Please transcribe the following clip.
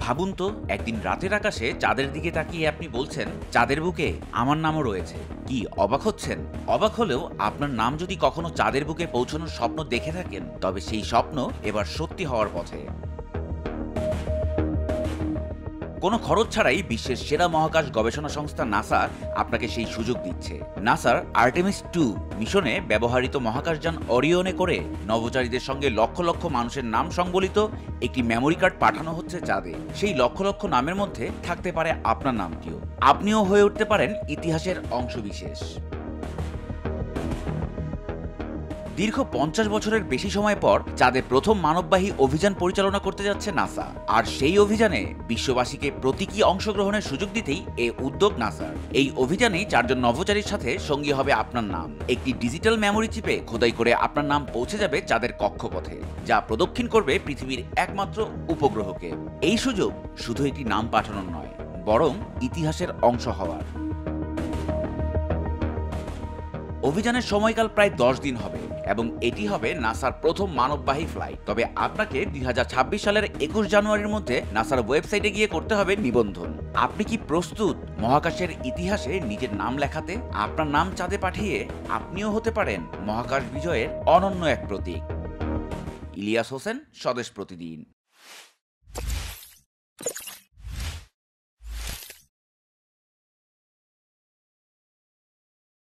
ভাবুন তো, একদিন রাতের আকাশে চাঁদের দিকে তাকিয়ে আপনি বলছেন, চাঁদের বুকে আমার নামও রয়েছে। কি অবাক হচ্ছেন? অবাক হলেও আপনার নাম যদি কখনো চাঁদের বুকে পৌঁছানোর স্বপ্ন দেখে থাকেন, তবে সেই স্বপ্ন এবার সত্যি হওয়ার পথে। কোনো খরচ ছাড়াই বিশ্বের সেরা মহাকাশ গবেষণা সংস্থা নাসা আপনাকে সেই সুযোগ দিচ্ছে। নাসার আর্টেমিস 2 মিশনে ব্যবহৃত মহাকাশযান অরিয়নে করে নভোচারীদের সঙ্গে লক্ষ লক্ষ মানুষের নাম সংবলিত একটি মেমোরি কার্ড পাঠানো হচ্ছে চাঁদে। সেই লক্ষ লক্ষ নামের মধ্যে থাকতে পারে আপনার নামটিও। আপনিও হয়ে উঠতে পারেন ইতিহাসের অংশবিশেষ। দীর্ঘ ৫০ বছরের বেশি সময় পর চাঁদে প্রথম মানববাহী অভিযান পরিচালনা করতে যাচ্ছে নাসা। আর সেই অভিযানে বিশ্ববাসীকে প্রতীকী অংশগ্রহণের সুযোগ দিতেই এ উদ্যোগ নাসার। এই অভিযানেই ৪ জন নভোচারীর সাথে সঙ্গী হবে আপনার নাম। একটি ডিজিটাল মেমোরি চিপে খোদাই করে আপনার নাম পৌঁছে যাবে চাঁদের কক্ষপথে, যা প্রদক্ষিণ করবে পৃথিবীর একমাত্র উপগ্রহকে। এই সুযোগ শুধু একটি নাম পাঠানোর নয়, বরং ইতিহাসের অংশ হওয়ার। অভিযানের সময়কাল প্রায় ১০ দিন হবে এবং এটি হবে নাসার প্রথম মানববাহী ফ্লাইট। তবে আপনাকে ২০২৬ সালের ২১ জানুয়ারির মধ্যে নাসার ওয়েবসাইটে গিয়ে করতে হবে নিবন্ধন। আপনি কি প্রস্তুত মহাকাশের ইতিহাসে নিজের নাম লেখাতে? আপনার নাম চাঁদে পাঠিয়ে আপনিও হতে পারেন মহাকাশ বিজয়ের অনন্য এক প্রতীক। ইলিয়াস হোসেন, স্বদেশ প্রতিদিন।